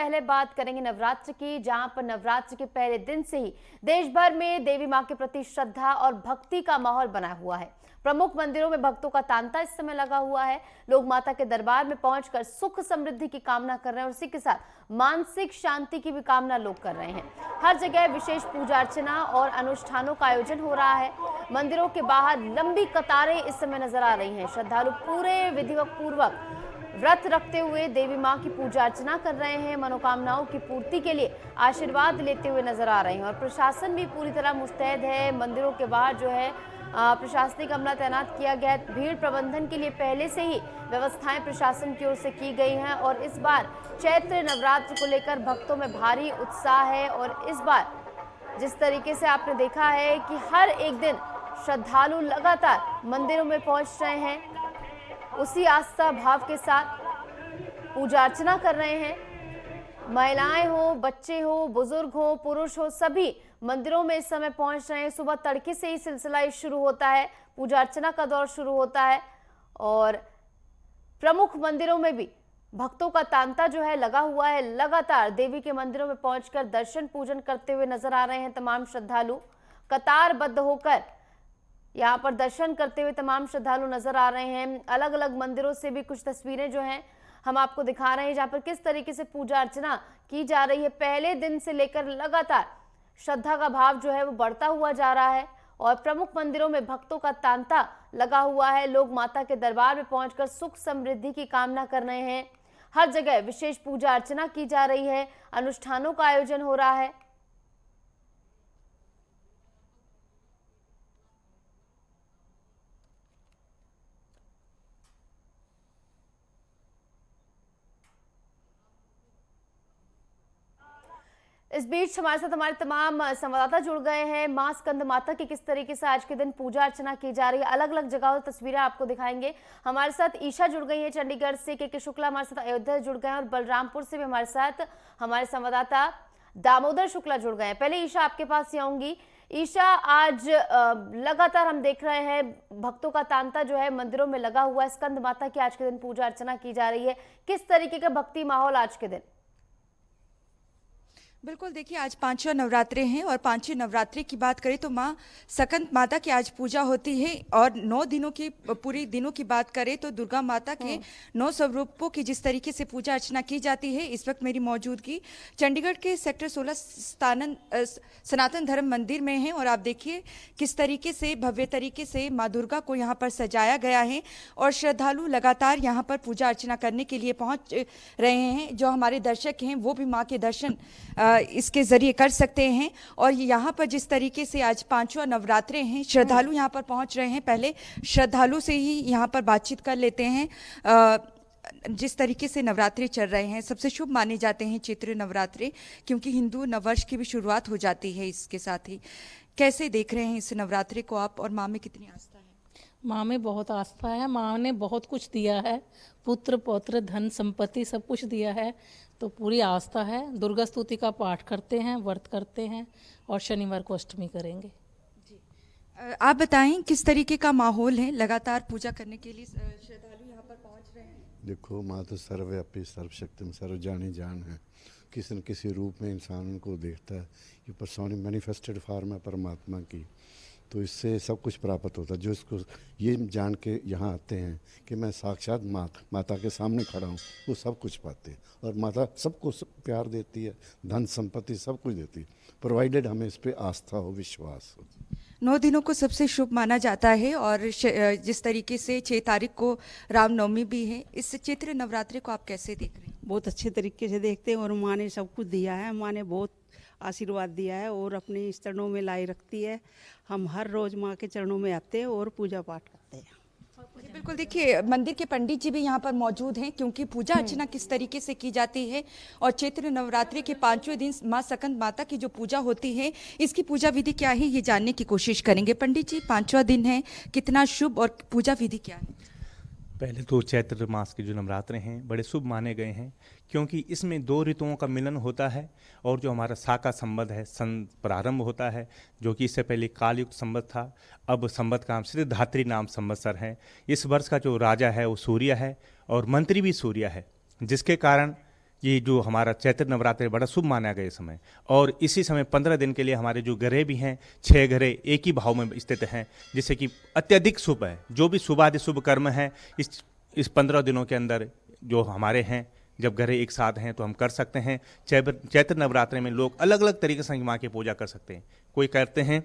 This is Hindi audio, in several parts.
पहले बात करेंगे नवरात्र की, जहां पर नवरात्र के पहले दिन से ही देश भर में देवी मां के प्रति श्रद्धा और भक्ति का माहौल बना हुआ है। प्रमुख मंदिरों में भक्तों का तांता इस समय लगा हुआ है। लोग माता के दरबार में पहुंचकर सुख समृद्धि की कामना कर रहे हैं और उसी के साथ मानसिक शांति की भी कामना लोग कर रहे हैं। हर जगह विशेष पूजा अर्चना और अनुष्ठानों का आयोजन हो रहा है। मंदिरों के बाहर लंबी कतारें इस समय नजर आ रही हैं। श्रद्धालु पूरे विधिवत पूर्वक व्रत रखते हुए देवी मां की पूजा अर्चना कर रहे हैं। मनोकामनाओं की पूर्ति के लिए आशीर्वाद लेते हुए नजर आ रहे हैं और प्रशासन भी पूरी तरह मुस्तैद है। मंदिरों के बाहर जो है प्रशासनिक अमला तैनात किया गया है। भीड़ प्रबंधन के लिए पहले से ही व्यवस्थाएं प्रशासन की ओर से की गई हैं और इस बार चैत्र नवरात्र को लेकर भक्तों में भारी उत्साह है। और इस बार जिस तरीके से आपने देखा है कि हर एक दिन श्रद्धालु लगातार मंदिरों में पहुंच रहे हैं, उसी आस्था भाव के साथ पूजा अर्चना कर रहे हैं। महिलाएं हो, बच्चे हो, बुजुर्ग हो, पुरुष हो, सभी मंदिरों में इस समय पहुंच रहे हैं। सुबह तड़के से ही सिलसिला शुरू होता है, पूजा अर्चना का दौर शुरू होता है और प्रमुख मंदिरों में भी भक्तों का तांता जो है लगा हुआ है। लगातार देवी के मंदिरों में पहुंचकर दर्शन पूजन करते हुए नजर आ रहे हैं तमाम श्रद्धालु। कतारबद्ध होकर यहाँ पर दर्शन करते हुए तमाम श्रद्धालु नजर आ रहे हैं। अलग अलग मंदिरों से भी कुछ तस्वीरें जो हैं हम आपको दिखा रहे हैं, जहाँ पर किस तरीके से पूजा अर्चना की जा रही है। पहले दिन से लेकर लगातार श्रद्धा का भाव जो है वो बढ़ता हुआ जा रहा है और प्रमुख मंदिरों में भक्तों का तांता लगा हुआ है। लोग माता के दरबार में पहुंचकर सुख समृद्धि की कामना कर रहे हैं। हर जगह विशेष पूजा अर्चना की जा रही है, अनुष्ठानों का आयोजन हो रहा है। इस बीच हमारे साथ हमारे तमाम संवाददाता जुड़ गए हैं। मां स्कंद माता की किस तरीके से आज के दिन पूजा अर्चना की जा रही है, अलग अलग जगहों तस्वीरें आपको दिखाएंगे। हमारे साथ ईशा जुड़ गई है चंडीगढ़ से, के शुक्ला हमारे साथ अयोध्या जुड़ गए हैं और बलरामपुर से भी हमारे साथ हमारे संवाददाता दामोदर शुक्ला जुड़ गए हैं। पहले ईशा आपके पास ही आऊंगी। ईशा, आज लगातार हम देख रहे हैं भक्तों का तांता जो है मंदिरों में लगा हुआ है। स्कंद माता की आज के दिन पूजा अर्चना की जा रही है, किस तरीके का भक्ति माहौल आज के दिन? बिल्कुल, देखिए आज पांचवा नवरात्रे हैं और पांचवें नवरात्रि की बात करें तो माँ स्कंद माता की आज पूजा होती है। और 9 दिनों की पूरी दिनों की बात करें तो दुर्गा माता के 9 स्वरूपों की जिस तरीके से पूजा अर्चना की जाती है। इस वक्त मेरी मौजूदगी चंडीगढ़ के सेक्टर 16 सनातन धर्म मंदिर में है और आप देखिए किस तरीके से भव्य तरीके से माँ दुर्गा को यहाँ पर सजाया गया है और श्रद्धालु लगातार यहाँ पर पूजा अर्चना करने के लिए पहुँच रहे हैं। जो हमारे दर्शक हैं वो भी माँ के दर्शन इसके जरिए कर सकते हैं। और यहाँ पर जिस तरीके से आज पांचवा नवरात्रे हैं, श्रद्धालु यहाँ पर पहुँच रहे हैं। पहले श्रद्धालु से ही यहाँ पर बातचीत कर लेते हैं। जिस तरीके से नवरात्रि चल रहे हैं, सबसे शुभ माने जाते हैं चैत्र नवरात्रि, क्योंकि हिंदू नववर्ष की भी शुरुआत हो जाती है इसके साथ ही। कैसे देख रहे हैं इस नवरात्रि को आप और माँ में कितनी आस्था है? माँ में बहुत आस्था है। माँ ने बहुत कुछ दिया है, पुत्र पौत्र धन संपत्ति सब कुछ दिया है, तो पूरी आस्था है। दुर्गा स्तुति का पाठ करते हैं, व्रत करते हैं और शनिवार को अष्टमी करेंगे। जी, आप बताएं किस तरीके का माहौल है? लगातार पूजा करने के लिए श्रद्धालु यहाँ पर पहुँच रहे हैं। देखो, माँ तो सर्वव्यापी सर्वशक्ति सर्वजानी जान है। किसी न किसी रूप में इंसान को देखता है। ये पर्सोनिक मैनिफेस्टेड फॉर्म है परमात्मा की, तो इससे सब कुछ प्राप्त होता है। जो इसको ये जान के यहाँ आते हैं कि मैं साक्षात माता के सामने खड़ा हूँ, वो सब कुछ पाते हैं। और माता सबको प्यार देती है, धन संपत्ति सब कुछ देती है, प्रोवाइडेड हमें इस पर आस्था हो, विश्वास हो। 9 दिनों को सबसे शुभ माना जाता है और जिस तरीके से 6 तारीख को रामनवमी भी है, इस चैत्र नवरात्रि को आप कैसे देख रहे हैं? बहुत अच्छे तरीके से देखते हैं और माँ ने सब कुछ दिया है। माँ ने बहुत आशीर्वाद दिया है और अपने चरणों में लाई रखती है। हम हर रोज माँ के चरणों में आते हैं और पूजा पाठ करते हैं। बिल्कुल, देखिए मंदिर के पंडित जी भी यहाँ पर मौजूद हैं, क्योंकि पूजा अर्चना किस तरीके से की जाती है और चैत्र नवरात्रि के 5वें दिन माँ स्कंद माता की जो पूजा होती है, इसकी पूजा विधि क्या है ये जानने की कोशिश करेंगे। पंडित जी, 5वां दिन है, कितना शुभ और पूजा विधि क्या है? पहले तो चैत्र मास के जो नवरात्रे हैं बड़े शुभ माने गए हैं, क्योंकि इसमें 2 ऋतुओं का मिलन होता है और जो हमारा शाका संबंध है प्रारंभ होता है, जो कि इससे पहले कालयुक्त संवत था। अब संवत का नाम सिद्धधात्री नाम संवत्सर है। इस वर्ष का जो राजा है वो सूर्य है और मंत्री भी सूर्य है, जिसके कारण ये जो हमारा चैत्र नवरात्र बड़ा शुभ माना गया इस समय, और इसी समय 15 दिन के लिए हमारे जो ग्रह भी हैं 6 ग्रह एक ही भाव में स्थित हैं, जिससे कि अत्यधिक शुभ है। जो भी शुभादि शुभ कर्म है इस 15 दिनों के अंदर जो हमारे हैं, जब ग्रह एक साथ हैं तो हम कर सकते हैं। चैत्र नवरात्र में लोग अलग अलग तरीके से माँ की पूजा कर सकते हैं। कोई करते हैं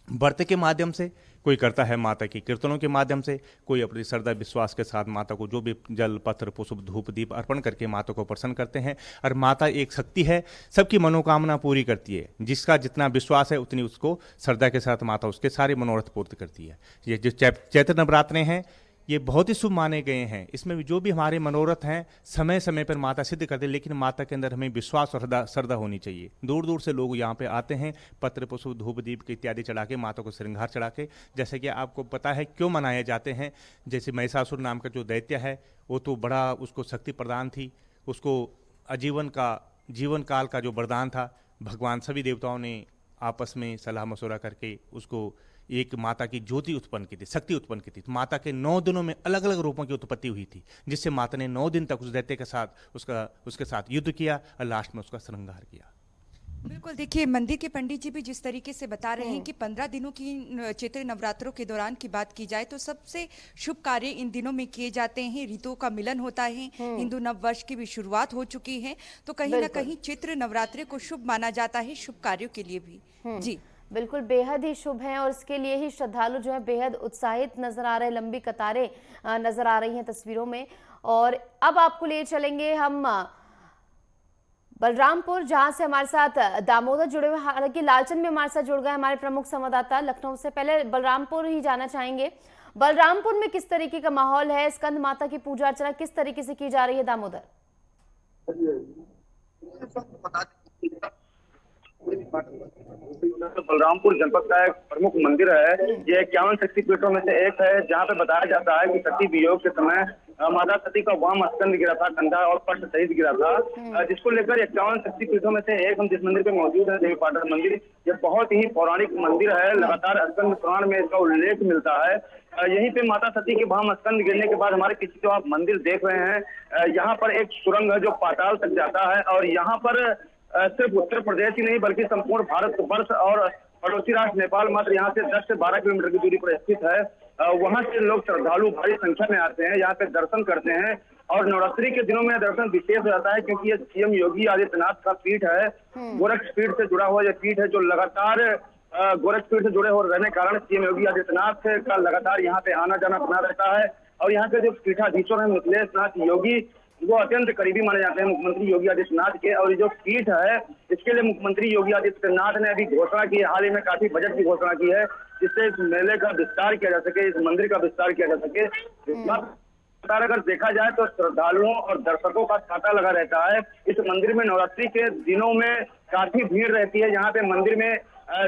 व्रत के माध्यम से, कोई करता है माता की कीर्तनों के माध्यम से, कोई अपनी श्रद्धा विश्वास के साथ माता को जो भी जल पत्र पुष्प धूप दीप अर्पण करके माता को प्रसन्न करते हैं। और माता एक शक्ति है, सबकी मनोकामना पूरी करती है। जिसका जितना विश्वास है उतनी उसको श्रद्धा के साथ माता उसके सारे मनोरथ पूर्ण करती है। ये जो चैत्र नवरात्रे हैं ये बहुत ही शुभ माने गए हैं। इसमें जो भी हमारे मनोरथ हैं समय समय पर माता सिद्ध करते हैं, लेकिन माता के अंदर हमें विश्वास और श्रद्धा होनी चाहिए। दूर दूर से लोग यहाँ पे आते हैं पत्र पुष्प धूप दीप इत्यादि चढ़ा के माता को श्रृंगार चढ़ा के। जैसे कि आपको पता है क्यों मनाए जाते हैं। जैसे महिषासुर नाम का जो दैत्य है वो तो बड़ा उसको शक्ति प्रदान थी, उसको जीवन काल का जो वरदान था, भगवान सभी देवताओं ने आपस में सलाह मशवरा करके उसको एक माता की ज्योति उत्पन्न की थी, शक्ति उत्पन्न की थी। तो माता के 9 दिनों में अलग अलग रूपों की उत्पत्ति हुई थी, जिससे माता ने 9 दिन तक उस दैत्य के साथ उसके साथ युद्ध किया और लास्ट में उसका श्रृंगार किया। बिल्कुल, देखिए मंदिर के पंडित जी भी जिस तरीके से बता रहे हैं कि 15 दिनों की चैत्र नवरात्रों के दौरान की बात की जाए तो सबसे शुभ कार्य इन दिनों में किए जाते हैं। ऋतुओं का मिलन होता है, हिंदू नव वर्ष की भी शुरुआत हो चुकी है, तो कहीं ना कहीं चैत्र नवरात्रि को शुभ माना जाता है, शुभ कार्यों के लिए भी। जी बिल्कुल, बेहद ही शुभ है और इसके लिए ही श्रद्धालु जो है बेहद उत्साहित नजर आ रहे हैं। लंबी कतारें नजर आ रही हैं तस्वीरों में। और अब आपको ले चलेंगे हम बलरामपुर, जहां से हमारे साथ दामोदर जुड़े हुए, हालांकि लालचंद भी हमारे साथ जुड़ गए हमारे प्रमुख संवाददाता लखनऊ से। पहले बलरामपुर ही जाना चाहेंगे। बलरामपुर में किस तरीके का माहौल है, स्कंद माता की पूजा अर्चना किस तरीके से की जा रही है दामोदर? बलरामपुर जनपद का एक प्रमुख मंदिर है। ये 51 शक्तिपीठों में से एक है, जहाँ पे बताया जाता है कि सती वियोग के समय माता सती का वाम स्कंद गिरा था, कंधा और पट सहित गिरा था, जिसको लेकर 51 शक्तिपीठों में से एक हम जिस मंदिर पे मौजूद है देवी पाटन मंदिर, ये बहुत ही पौराणिक मंदिर है। लगातार स्कंद पुराण में इसका उल्लेख मिलता है। यहीं पे माता सती के वाम स्कंद गिरने के बाद हमारे पीछे जो आप मंदिर देख रहे हैं, यहाँ पर एक सुरंग है जो पाताल तक जाता है। और यहाँ पर सिर्फ उत्तर प्रदेश ही नहीं बल्कि संपूर्ण भारतवर्ष और पड़ोसी राष्ट्र नेपाल मात्र यहाँ से 10 से 12 किलोमीटर की दूरी पर स्थित है। वहाँ से लोग श्रद्धालु भारी संख्या में आते हैं, यहाँ पे दर्शन करते हैं। और नवरात्रि के दिनों में दर्शन विशेष हो जाता है क्योंकि ये सीएम योगी आदित्यनाथ का पीठ है, गोरक्ष पीठ से जुड़ा हुआ यह पीठ है, जो लगातार गोरक्ष पीठ से जुड़े हो रहने के कारण सीएम योगी आदित्यनाथ का लगातार यहाँ पे आना जाना बना रहता है। और यहाँ के जो पीठाधीश्वर है मिथिलेश नाथ योगी, वो अत्यंत करीबी माने जाते हैं मुख्यमंत्री योगी आदित्यनाथ के। और ये जो पीठ है इसके लिए मुख्यमंत्री योगी आदित्यनाथ ने अभी घोषणा की है, हाल ही में काफी बजट की घोषणा की है, जिससे इस मेले का विस्तार किया जा सके, इस मंदिर का विस्तार किया जा सके। अगर देखा जाए तो श्रद्धालुओं और दर्शकों का तांता लगा रहता है। इस मंदिर में नवरात्रि के दिनों में काफी भीड़ रहती है। यहाँ पे मंदिर में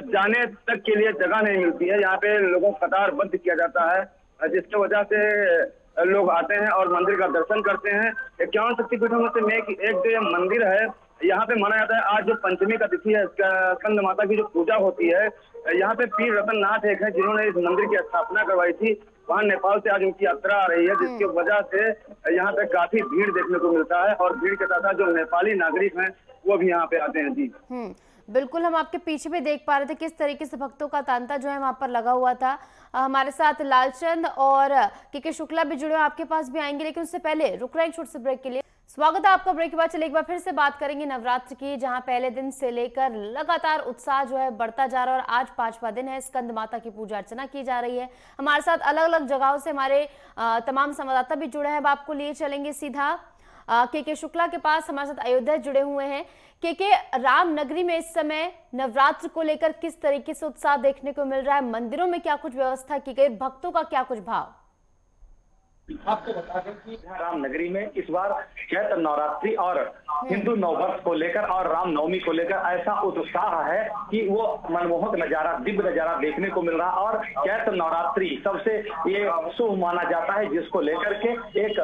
जाने तक के लिए जगह नहीं मिलती है, यहाँ पे लोगों को कतारबद्ध किया जाता है, जिसकी वजह से लोग आते हैं और मंदिर का दर्शन करते हैं। 51 शक्तिपीठों में से एक जो मंदिर है, यहाँ पे माना जाता है आज जो पंचमी का तिथि है, स्कंद माता की जो पूजा होती है, यहाँ पे पीर रतन नाथ एक है जिन्होंने इस मंदिर की स्थापना करवाई थी। वहाँ नेपाल से आज उनकी यात्रा आ रही है, जिसकी वजह से यहाँ पे काफी भीड़ देखने को मिलता है। और भीड़ के साथ जो नेपाली नागरिक हैं वो भी यहाँ पे आते हैं। जी बिल्कुल, हम आपके पीछे भी देख पा रहे थे किस तरीके से भक्तों का तांता जो है वहां पर लगा हुआ था। हमारे साथ लालचंद और के शुक्ला भी जुड़े, आपके पास भी आएंगे, लेकिन उससे पहले रुक रहे हैं छोटे से ब्रेक के लिए। स्वागत है आपका ब्रेक के बाद। चलिए एक बार फिर से बात करेंगे नवरात्र की, जहां पहले दिन से लेकर लगातार उत्साह जो है बढ़ता जा रहा है और आज 5वां दिन है। स्कंद माता की पूजा अर्चना की जा रही है। हमारे साथ अलग अलग जगहों से हमारे तमाम संवाददाता भी जुड़े हैं। अब आपको लिए चलेंगे सीधा के शुक्ला के पास, हमारे साथ अयोध्या जुड़े हुए हैं। के राम नगरी में इस समय नवरात्र को लेकर किस तरीके से उत्साह देखने को मिल रहा है? मंदिरों में क्या कुछ व्यवस्था की गई, भक्तों का क्या कुछ भाव? आपको बता दें कि राम नगरी में इस बार चैत्र नवरात्रि और हिंदू नववर्ष को लेकर और रामनवमी को लेकर ऐसा उत्साह है कि वो मनमोहक नजारा, दिव्य नजारा देखने को मिल रहा। और चैत्र नवरात्रि सबसे ये शुभ माना जाता है, जिसको लेकर के एक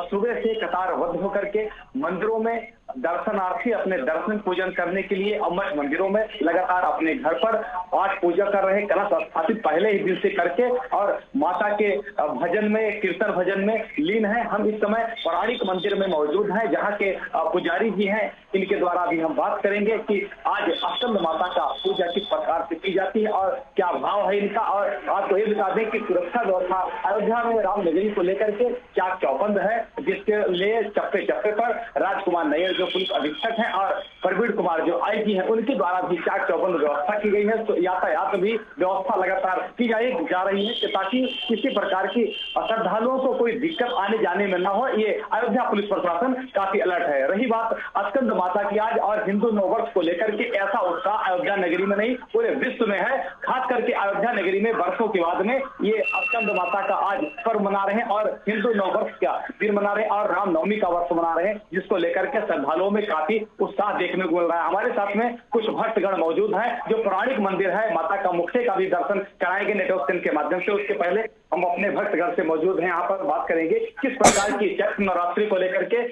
सुबह से कतारबद्ध होकर के मंदिरों में दर्शनार्थी अपने दर्शन पूजन करने के लिए मठ मंदिरों में लगातार अपने घर पर पाठ पूजा कर रहे, कलश स्थापित पहले ही दिन से करके और माता के भजन में, कीर्तन भजन में लीन है। हम इस समय पौराणिक मंदिर में मौजूद हैं, जहाँ के पुजारी जी हैं, इनके द्वारा भी हम बात करेंगे कि आज स्कंद माता का पूजा किस प्रकार से की जाती है और क्या भाव है इनका। और आपको ये बता दें कि सुरक्षा व्यवस्था अयोध्या में रामनगरी को लेकर के क्या चौबंद है, जिसके लिए चप्पे चप्पे पर राजकुमार नैयर जो पुलिस अधीक्षक हैं और प्रवीण कुमार जो आईजी हैं, उनके द्वारा भी चाक चौबंद व्यवस्था की गई है। तो यातायात भी व्यवस्था लगातार की जा रही है ताकि किसी प्रकार की श्रद्धालुओं को कोई दिक्कत आने जाने में न हो। ये अयोध्या पुलिस प्रशासन काफी अलर्ट है। रही बात स्कंद माता की आज और हिंदू नववर्ष को लेकर के, ऐसा उत्साह अयोध्या नगरी में नहीं पूरे विश्व में है। खास करके अयोध्या नगरी में वर्षों के बाद में ये स्कंद माता का आज पर्व मना रहे हैं और हिंदू नववर्ष का दिन मना रहे हैं और रामनवमी का वर्ष मना रहे हैं, जिसको लेकर के श्रद्धालुओं में काफी उत्साह देखने को मिल रहा है। हमारे साथ में कुछ भक्तगण मौजूद हैं जो पौराणिक मंदिर है माता का मुख्य का भी दर्शन कराएंगे नेटवर्क के माध्यम से। उसके पहले हम अपने भक्तगण से मौजूद हैं, यहाँ पर बात करेंगे किस प्रकार की चैत्र नवरात्रि को लेकर के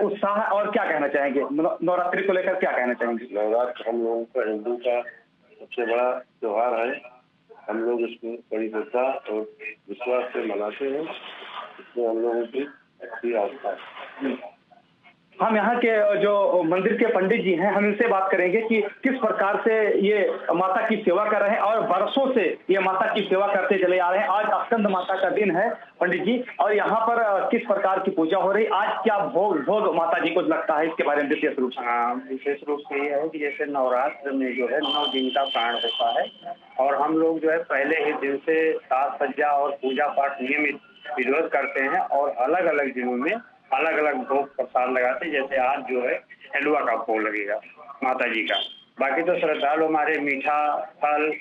उत्साह है और क्या कहना चाहेंगे। नवरात्रि को लेकर क्या कहना चाहेंगे। नवरात्र हम लोगों का हिंदू का सबसे बड़ा त्योहार है। हम लोग इसमें बड़ी श्रद्धा और विश्वास से मनाते हैं। इसमें हम लोगों की अच्छी आस्था है। हम यहाँ के जो मंदिर के पंडित जी हैं, हम इनसे बात करेंगे कि किस प्रकार से ये माता की सेवा कर रहे हैं और बरसों से ये माता की सेवा करते चले आ रहे हैं। आज स्कंद माता का दिन है पंडित जी, और यहाँ पर किस प्रकार की पूजा हो रही, आज क्या भोग माता जी को लगता है, इसके बारे में विशेष रूप से। विशेष रूप से ये है कि जैसे नवरात्र में जो है 9 दिन का प्राण होता है और हम लोग जो है पहले ही दिन से साज सज्जा और पूजा पाठ नियमित विरोध करते हैं और अलग अलग दिनों में अलग अलग भोग प्रसाद लगाते हैं। जैसे आज जो है हलवा का भोग लगेगा माता जी का। बाकी तो श्रद्धालु हमारे मीठा फल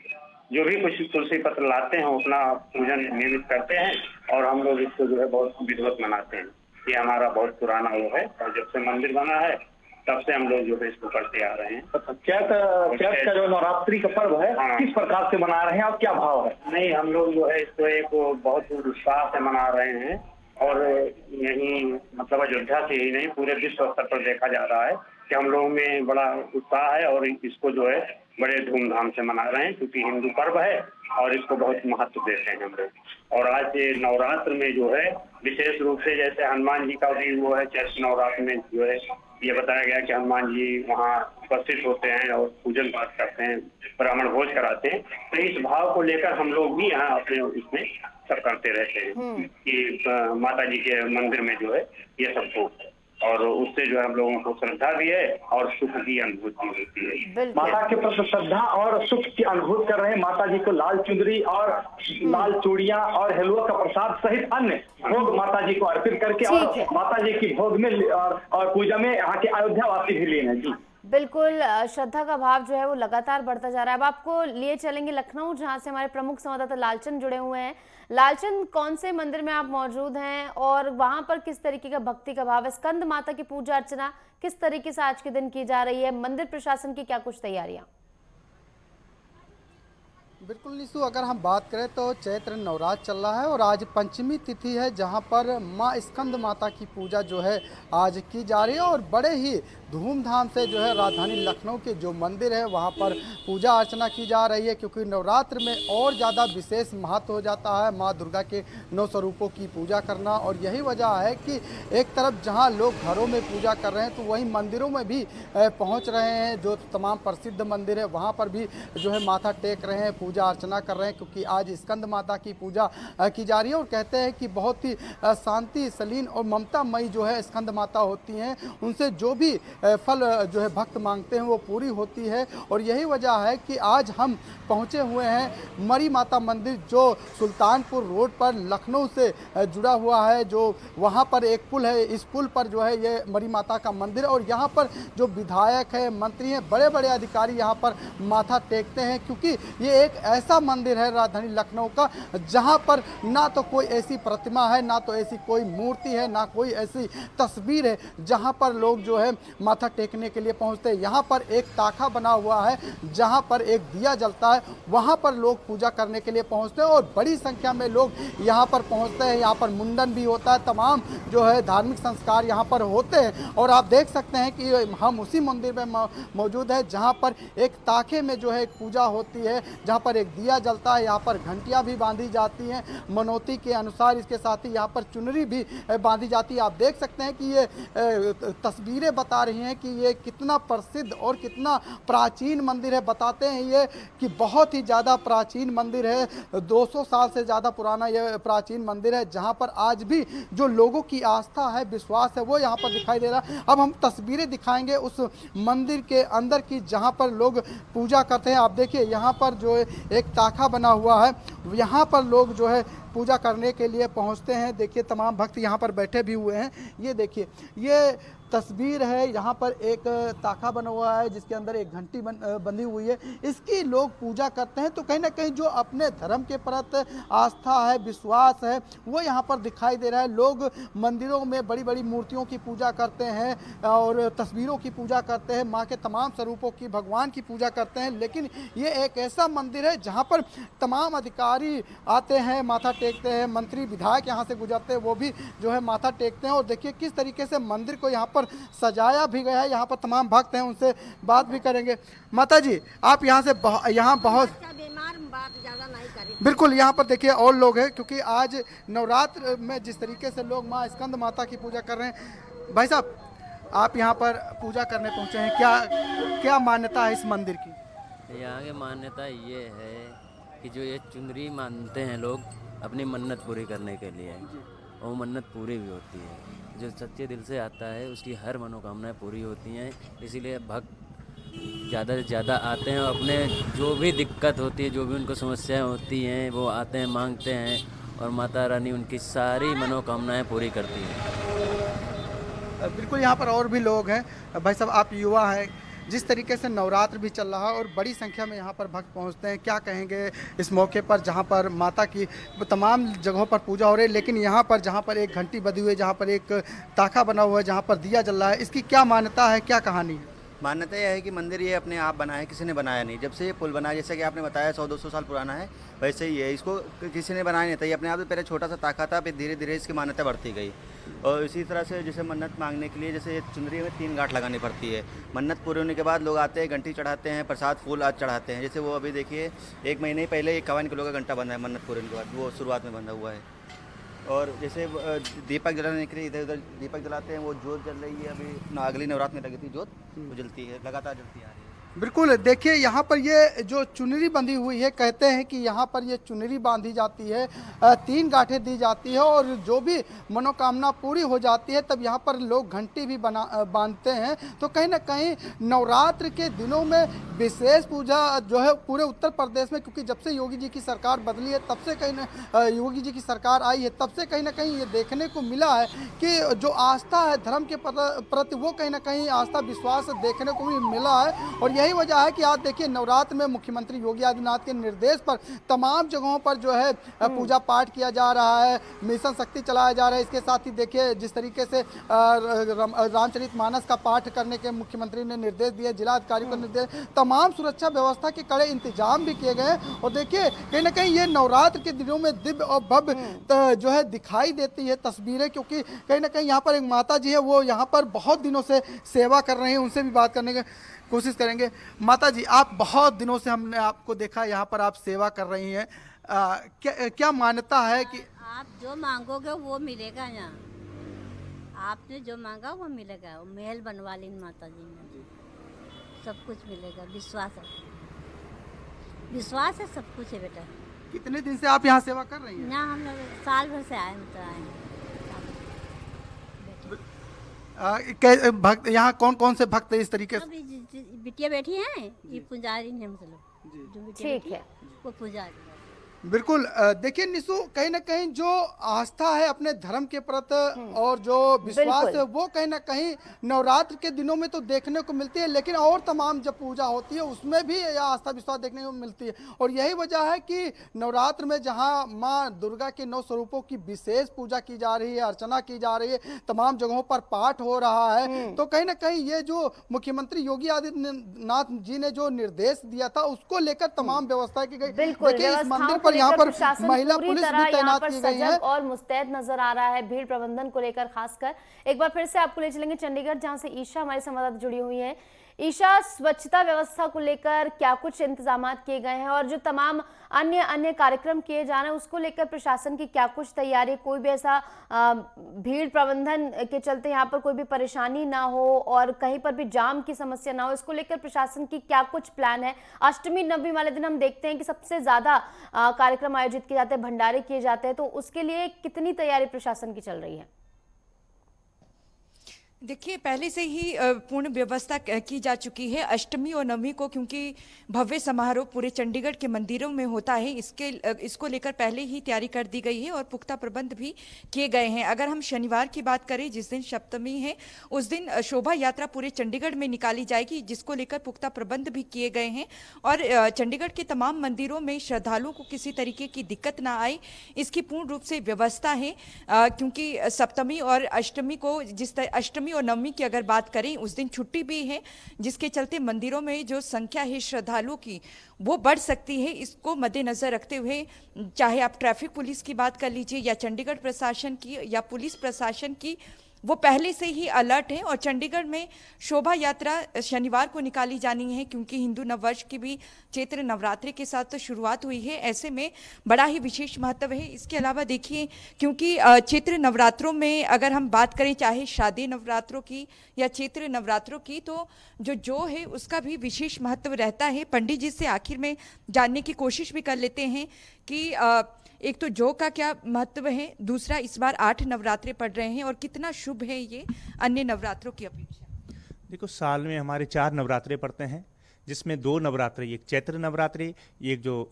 जो भी कुछ तुलसी पत्र लाते हैं अपना पूजन नियमित करते हैं और हम लोग इसको जो है बहुत विधिवत मनाते हैं। ये हमारा बहुत पुराना वो है और जब से मंदिर बना है तब से हम लोग जो है इसको करते आ रहे हैं। चैत्र का जो नवरात्रि का पर्व है, किस प्रकार से मना रहे हैं और क्या भाव है। नहीं, हम लोग जो है इसको एक बहुत उत्साह से मना रहे हैं और यही मतलब अयोध्या से ही नहीं पूरे विश्व स्तर पर देखा जा रहा है कि हम लोगों में बड़ा उत्साह है और इसको जो है बड़े धूमधाम से मना रहे हैं क्योंकि हिंदू पर्व है और इसको बहुत महत्व देते हैं हम लोग। और आज नवरात्र में जो है विशेष रूप से जैसे हनुमान जी का भी वो है, चैत्र नवरात्र में जो है ये बताया गया कि हनुमान जी वहाँ उपस्थित होते हैं और पूजन पाठ करते हैं, ब्राह्मण भोज कराते हैं। तो इस भाव को लेकर हम लोग भी यहाँ अपने इसमें सब करते रहते हैं कि माता जी के मंदिर में जो है ये सब हो और उससे जो है हम लोगों को श्रद्धा भी है और सुख की अनुभूति होती है। माता के प्रति श्रद्धा और सुख की अनुभूति कर रहे हैं। माता जी को लाल चुंदरी और लाल चूड़ियां और हलवा का प्रसाद सहित अन्य भोग माता जी को अर्पित करके और माता जी की भोग में और पूजा में यहाँ के अयोध्या वासी भी लीन है। जी बिल्कुल, श्रद्धा का भाव जो है वो लगातार बढ़ता जा रहा है। अब आपको लिए चलेंगे लखनऊ, जहां से हमारे प्रमुख संवाददाता लालचंद जुड़े हुए हैं। लालचंद, कौन से मंदिर में आप मौजूद हैं और वहां पर किस तरीके का भक्ति का भाव है? स्कंद माता की पूजा अर्चना किस तरीके से आज के दिन की जा रही है? मंदिर प्रशासन की क्या कुछ तैयारियां? बिल्कुल निशु, अगर हम बात करें तो चैत्र नवरात्र चल रहा है और आज पंचमी तिथि है जहां पर मां स्कंद माता की पूजा जो है आज की जा रही है और बड़े ही धूमधाम से जो है राजधानी लखनऊ के जो मंदिर है वहां पर पूजा अर्चना की जा रही है क्योंकि नवरात्र में और ज़्यादा विशेष महत्व हो जाता है माँ दुर्गा के 9 स्वरूपों की पूजा करना। और यही वजह है कि एक तरफ जहां लोग घरों में पूजा कर रहे हैं तो वहीं मंदिरों में भी पहुँच रहे हैं। जो तमाम प्रसिद्ध मंदिर है वहाँ पर भी जो है माथा टेक रहे हैं, पूजा अर्चना कर रहे हैं क्योंकि आज स्कंद माता की पूजा की जा रही है। और कहते हैं कि बहुत ही शांति सलीन और ममतामयी जो है स्कंद माता होती हैं, उनसे जो भी फल जो है भक्त मांगते हैं वो पूरी होती है। और यही वजह है कि आज हम पहुंचे हुए हैं मरी माता मंदिर जो सुल्तानपुर रोड पर लखनऊ से जुड़ा हुआ है। जो वहां पर एक पुल है, इस पुल पर जो है ये मरी माता का मंदिर है और यहाँ पर जो विधायक है, मंत्री हैं, बड़े बड़े अधिकारी यहाँ पर माथा टेकते हैं क्योंकि ये एक ऐसा मंदिर है राजधानी लखनऊ का जहाँ पर ना तो कोई ऐसी प्रतिमा है, ना तो ऐसी कोई मूर्ति है, ना कोई ऐसी तस्वीर है जहाँ पर लोग जो है माथा टेकने के लिए पहुंचते हैं। यहाँ पर एक ताखा बना हुआ है जहाँ पर एक दिया जलता है, वहाँ पर लोग पूजा करने के लिए पहुँचते हैं और बड़ी संख्या में लोग यहाँ पर पहुँचते हैं। यहाँ पर मुंडन भी होता है, तमाम जो है धार्मिक संस्कार यहाँ पर होते हैं। और आप देख सकते हैं कि हम उसी मंदिर में मौजूद है जहाँ पर एक ताखे में जो है एक पूजा होती है, जहाँ पर एक दिया जलता है। यहाँ पर घंटियाँ भी बांधी जाती हैं मनौती के अनुसार, इसके साथ ही यहाँ पर चुनरी भी बांधी जाती है। आप देख सकते हैं कि ये तस्वीरें बता रही हैं कि ये कितना प्रसिद्ध और कितना प्राचीन मंदिर है। बताते हैं ये कि बहुत ही ज़्यादा प्राचीन मंदिर है, 200 साल से ज़्यादा पुराना ये प्राचीन मंदिर है, जहाँ पर आज भी जो लोगों की आस्था है, विश्वास है, वो यहाँ पर दिखाई दे रहा है। अब हम तस्वीरें दिखाएंगे उस मंदिर के अंदर की जहाँ पर लोग पूजा करते हैं। आप देखिए यहाँ पर जो एक ताखा बना हुआ है, यहाँ पर लोग जो है पूजा करने के लिए पहुँचते हैं। देखिए तमाम भक्त यहाँ पर बैठे भी हुए हैं। ये देखिए ये तस्वीर है, यहाँ पर एक ताखा बना हुआ है जिसके अंदर एक घंटी बंधी हुई है, इसकी लोग पूजा करते हैं। तो कहीं ना कहीं जो अपने धर्म के प्रति आस्था है, विश्वास है, वो यहाँ पर दिखाई दे रहा है। लोग मंदिरों में बड़ी बड़ी मूर्तियों की पूजा करते हैं और तस्वीरों की पूजा करते हैं, माँ के तमाम स्वरूपों की, भगवान की पूजा करते हैं। लेकिन ये एक ऐसा मंदिर है जहाँ पर तमाम अधिकारी आते हैं, माथा टेकते हैं, मंत्री विधायक यहाँ से गुजरते हैं, वो भी जो है माथा टेकते हैं। और देखिए किस तरीके से मंदिर को यहाँ सजाया भी गया है। यहाँ पर तमाम भक्त हैं, उनसे बात भी करेंगे। माता जी आप यहाँ से यहाँ बहुत बिल्कुल यहाँ पर देखिए और लोग हैं, क्योंकि आज नवरात्र में जिस तरीके से लोग माँ स्कंद माता की पूजा कर रहे हैं। भाई साहब आप यहाँ पर पूजा करने पहुँचे हैं, क्या मान्यता है इस मंदिर की? यहाँ की मान्यता ये है कि जो ये चुनरी मानते हैं लोग अपनी मन्नत पूरी करने के लिए, वो मन्नत पूरी भी होती है। जो सच्चे दिल से आता है उसकी हर मनोकामनाएं पूरी होती हैं। इसीलिए भक्त ज़्यादा से ज़्यादा आते हैं और अपने जो भी दिक्कत होती है, जो भी उनको समस्याएं होती हैं, वो आते हैं, मांगते हैं और माता रानी उनकी सारी मनोकामनाएं पूरी करती हैं। बिल्कुल यहाँ पर और भी लोग हैं। भाई साहब आप युवा हैं, जिस तरीके से नवरात्र भी चल रहा है और बड़ी संख्या में यहाँ पर भक्त पहुँचते हैं, क्या कहेंगे इस मौके पर जहाँ पर माता की तमाम जगहों पर पूजा हो रही है, लेकिन यहाँ पर जहाँ पर एक घंटी बंधी हुई है, जहाँ पर एक ताखा बना हुआ है, जहाँ पर दिया जल रहा है, इसकी क्या मान्यता है, क्या कहानी है? मान्यता यह है कि मंदिर ये अपने आप बना है, किसी ने बनाया नहीं। जब से ये पुल बना है, जैसे कि आपने बताया 100-200 साल पुराना है, वैसे ही है। इसको किसी ने बनाया नहीं था, ये अपने आप से पहले छोटा सा ताखा था, फिर धीरे धीरे इसकी मान्यता बढ़ती गई। और इसी तरह से जैसे मन्नत मांगने के लिए जैसे चुनरी में 3 गांठ लगानी पड़ती है। मन्नत पूरी होने के बाद लोग आते हैं, घंटी चढ़ाते हैं, प्रसाद फूल आज चढ़ाते हैं। जैसे वो अभी देखिए 1 महीने पहले 51 किलो का घंटा बंधा है मन्नत पूरी होने के बाद, वो शुरुआत में बंधा हुआ है। और जैसे दीपक जलाने के लिए इधर उधर दीपक जलाते हैं, वो जोत जल रही है। अभी अगली नवरात्र में लगी थी जोत, वो जलती है, लगातार जलती आ रही है। बिल्कुल देखिए यहाँ पर ये जो चुनरी बंधी हुई है, कहते हैं कि यहाँ पर ये चुनरी बांधी जाती है, 3 गांठें दी जाती है और जो भी मनोकामना पूरी हो जाती है तब यहाँ पर लोग घंटी भी बांधते हैं। तो कहीं ना कहीं नवरात्र के दिनों में विशेष पूजा जो है पूरे उत्तर प्रदेश में, क्योंकि जब से योगी जी की सरकार बदली है, तब से कहीं ना योगी जी की सरकार आई है, तब से कहीं ना कहीं ये देखने को मिला है कि जो आस्था है धर्म के प्रति, वो कहीं ना कहीं आस्था विश्वास देखने को भी मिला है। और यही वजह है कि आज देखिए नवरात्र में मुख्यमंत्री योगी आदित्यनाथ के निर्देश पर तमाम जगहों पर जो है पूजा पाठ किया जा रहा है, मिशन शक्ति चलाया जा रहा है। इसके साथ ही देखिए जिस तरीके से रामचरितमानस का पाठ करने के मुख्यमंत्री ने निर्देश दिए, जिला अधिकारी को निर्देश, तमाम सुरक्षा व्यवस्था के कड़े इंतजाम भी किए गए हैं। और देखिए कहीं ना कहीं ये नवरात्र के दिनों में दिव्य और भव्य जो है दिखाई देती है तस्वीरें, क्योंकि कहीं ना कहीं यहाँ पर एक माता जी है, वो यहाँ पर बहुत दिनों से सेवा कर रहे हैं, उनसे भी बात करने की कोशिश करेंगे। माता जी आप बहुत दिनों से हमने आपको देखा, यहाँ पर आप सेवा कर रही हैं, क्या मान्यता है कि आप जो मांगोगे वो मिलेगा? यहाँ आपने जो मांगा वो मिलेगा। महल बनवा ली माता जी ने, सब कुछ मिलेगा। विश्वास है, सब कुछ है बेटा। कितने दिन से आप यहाँ सेवा कर रही हैं? ना हम लोग साल भर से आए, भक्त यहाँ कौन कौन से भक्त इस तरीके से? बिटिया बैठी हैं, ये पुजारी ने, मतलब जो बिटिया ठीक है, वो पुजारी। बिल्कुल देखिए निशु, कहीं ना कहीं जो आस्था है अपने धर्म के प्रति और जो विश्वास है वो कहीं ना कहीं नवरात्र के दिनों में तो देखने को मिलती है, लेकिन और तमाम जब पूजा होती है उसमें भी यह आस्था विश्वास देखने को मिलती है। और यही वजह है कि नवरात्र में जहां मां दुर्गा के 9 स्वरूपों की विशेष पूजा की जा रही है, अर्चना की जा रही है, तमाम जगहों पर पाठ हो रहा है, तो कहीं ना कहीं ये जो मुख्यमंत्री योगी आदित्यनाथ जी ने जो निर्देश दिया था उसको लेकर तमाम व्यवस्था की गई। देखिए इस मंदिर पर यहाँ पर महिला पुलिस भी तैनात की गई है और मुस्तैद नजर आ रहा है भीड़ प्रबंधन को लेकर। खासकर एक बार फिर से आपको ले चलेंगे चंडीगढ़, जहां से ईशा हमारी संवाददाता जुड़ी हुई है। ईशा, स्वच्छता व्यवस्था को लेकर क्या कुछ इंतजाम किए गए हैं और जो तमाम अन्य कार्यक्रम किए जा रहे हैं उसको लेकर प्रशासन की क्या कुछ तैयारी, कोई भी ऐसा भीड़ प्रबंधन के चलते यहाँ पर कोई भी परेशानी ना हो और कहीं पर भी जाम की समस्या ना हो, इसको लेकर प्रशासन की क्या कुछ प्लान है? अष्टमी नवमी वाले दिन हम देखते हैं कि सबसे ज्यादा कार्यक्रम आयोजित किए जाते हैं, भंडारे किए जाते हैं, तो उसके लिए कितनी तैयारी प्रशासन की चल रही है? देखिए, पहले से ही पूर्ण व्यवस्था की जा चुकी है अष्टमी और नवमी को, क्योंकि भव्य समारोह पूरे चंडीगढ़ के मंदिरों में होता है। इसको लेकर पहले ही तैयारी कर दी गई है और पुख्ता प्रबंध भी किए गए हैं। अगर हम शनिवार की बात करें, जिस दिन सप्तमी है, उस दिन शोभा यात्रा पूरे चंडीगढ़ में निकाली जाएगी, जिसको लेकर पुख्ता प्रबंध भी किए गए हैं। और चंडीगढ़ के तमाम मंदिरों में श्रद्धालुओं को किसी तरीके की दिक्कत ना आए, इसकी पूर्ण रूप से व्यवस्था है। क्योंकि सप्तमी और अष्टमी को अष्टमी और नवमी की अगर बात करें, उस दिन छुट्टी भी है, जिसके चलते मंदिरों में जो संख्या है श्रद्धालुओं की वो बढ़ सकती है। इसको मद्देनजर रखते हुए चाहे आप ट्रैफिक पुलिस की बात कर लीजिए या चंडीगढ़ प्रशासन की या पुलिस प्रशासन की, वो पहले से ही अलर्ट है। और चंडीगढ़ में शोभा यात्रा शनिवार को निकाली जानी है, क्योंकि हिंदू नववर्ष की भी चैत्र नवरात्रि के साथ तो शुरुआत हुई है। ऐसे में बड़ा ही विशेष महत्व है। इसके अलावा देखिए, क्योंकि चैत्र नवरात्रों में अगर हम बात करें, चाहे शादी नवरात्रों की या चैत्र नवरात्रों की, तो जो है उसका भी विशेष महत्व रहता है। पंडित जी से आखिर में जानने की कोशिश भी कर लेते हैं कि एक तो जो का क्या महत्व है, दूसरा इस बार 8 नवरात्रे पड़ रहे हैं और कितना शुभ है ये अन्य नवरात्रों की अपेक्षा। देखो, साल में हमारे 4 नवरात्रे पड़ते हैं, जिसमें 2 नवरात्रे, एक चैत्र नवरात्रि, एक जो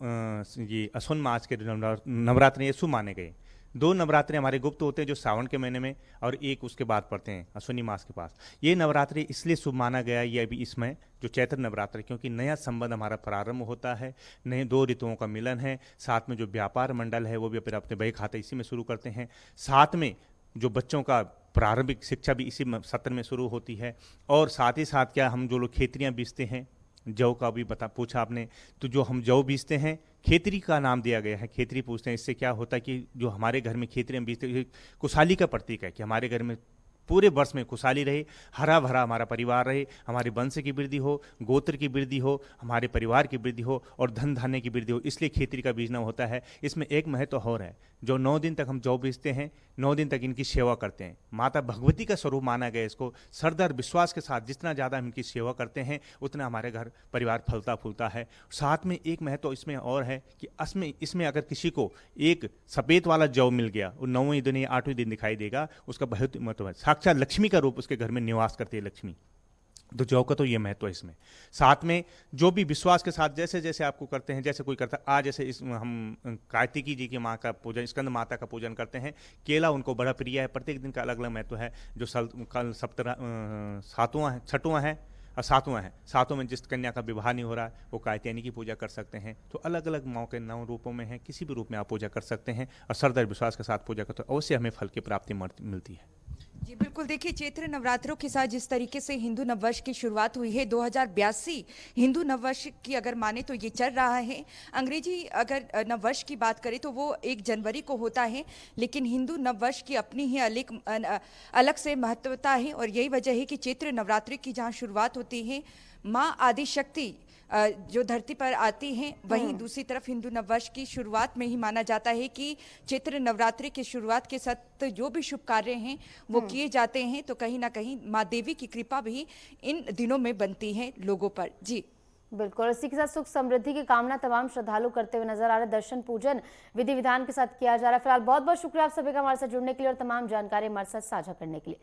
ये असुन मास के नवरात्रे ये शुभ माने गए। 2 नवरात्रे हमारे गुप्त होते हैं जो सावन के महीने में, और एक उसके बाद पड़ते हैं अश्विनी मास के पास। ये नवरात्रि इसलिए शुभ माना गया ये अभी इसमें जो चैत्र नवरात्रि, क्योंकि नया संबंध हमारा प्रारंभ होता है, नए 2 ऋतुओं का मिलन है। साथ में जो व्यापार मंडल है वो भी फिर अपने बही खाते इसी में शुरू करते हैं। साथ में जो बच्चों का प्रारंभिक शिक्षा भी इसी सत्र में शुरू होती है। और साथ ही साथ क्या हम जो लोग खेतरियाँ बीजते हैं, जौ का भी पूछा आपने, तो जो हम जौ बीजते हैं, खेतरी का नाम दिया गया है, खेतरी पूछते हैं। इससे क्या होता है कि जो हमारे घर में खेतरियाँ बीजते हैं, खुशहाली का प्रतीक है कि हमारे घर में पूरे वर्ष में खुशहाली रहे, हरा भरा हमारा परिवार रहे, हमारे वंश की वृद्धि हो, गोत्र की वृद्धि हो, हमारे परिवार की वृद्धि हो और धन धान्य की वृद्धि हो। इसलिए खेतरी का बीजना होता है। इसमें एक महत्व और है, जो 9 दिन तक हम जौ बीजते हैं, 9 दिन तक इनकी सेवा करते हैं। माता भगवती का स्वरूप माना गया इसको। श्रद्धा विश्वास के साथ जितना ज़्यादा हम इनकी सेवा करते हैं, उतना हमारे घर परिवार फलता फूलता है। साथ में एक महत्व इसमें और है कि इसमें अगर किसी को एक सफ़ेद वाला जौ मिल गया, वो 9वें दिन या 8वें दिन दिखाई देगा, उसका बहुत महत्व है। साक्षात लक्ष्मी का रूप उसके घर में निवास करती है लक्ष्मी। तो जौ का तो ये महत्व है इसमें। साथ में जो भी विश्वास के साथ जैसे जैसे आपको करते हैं, जैसे कोई करता है, आज जैसे हम कार्तिकी जी की माँ का पूजन, स्कंद माता का पूजन करते हैं, केला उनको बड़ा प्रिय है। प्रत्येक दिन का अलग अलग महत्व है। जो कल छठवां है और 7वां है, 7वां में जिस कन्या का विवाह नहीं हो रहा है वो कात्यायनी की पूजा कर सकते हैं। तो अलग अलग माँ के 9 रूपों में है, किसी भी रूप में आप पूजा कर सकते हैं और श्रद्धा विश्वास के साथ पूजा करते हैं, अवश्य हमें फल की प्राप्ति मिलती है। जी बिल्कुल, देखिए चैत्र नवरात्रों के साथ जिस तरीके से हिंदू नववर्ष की शुरुआत हुई है, 2082 हिंदू नववर्ष की अगर माने तो ये चल रहा है। अंग्रेजी अगर नववर्ष की बात करें तो वो 1 जनवरी को होता है, लेकिन हिंदू नववर्ष की अपनी ही अलग से महत्वता है। और यही वजह है कि चैत्र नवरात्रि की जहाँ शुरुआत होती है, माँ आदिशक्ति जो धरती पर आती हैं, वहीं दूसरी तरफ हिंदू नववर्ष की शुरुआत में ही माना जाता है कि चैत्र नवरात्रि की शुरुआत के साथ जो भी शुभ कार्य हैं वो किए जाते हैं। तो कहीं ना कहीं माँ देवी की कृपा भी इन दिनों में बनती है लोगों पर। जी बिल्कुल, इसी के साथ सुख समृद्धि की कामना तमाम श्रद्धालु करते हुए नजर आ रहे। दर्शन पूजन विधि विधान के साथ किया जा रहा है। फिलहाल बहुत बहुत शुक्रिया आप सभी का हमारे साथ जुड़ने के लिए और तमाम जानकारी हमारे साथ साझा करने के लिए।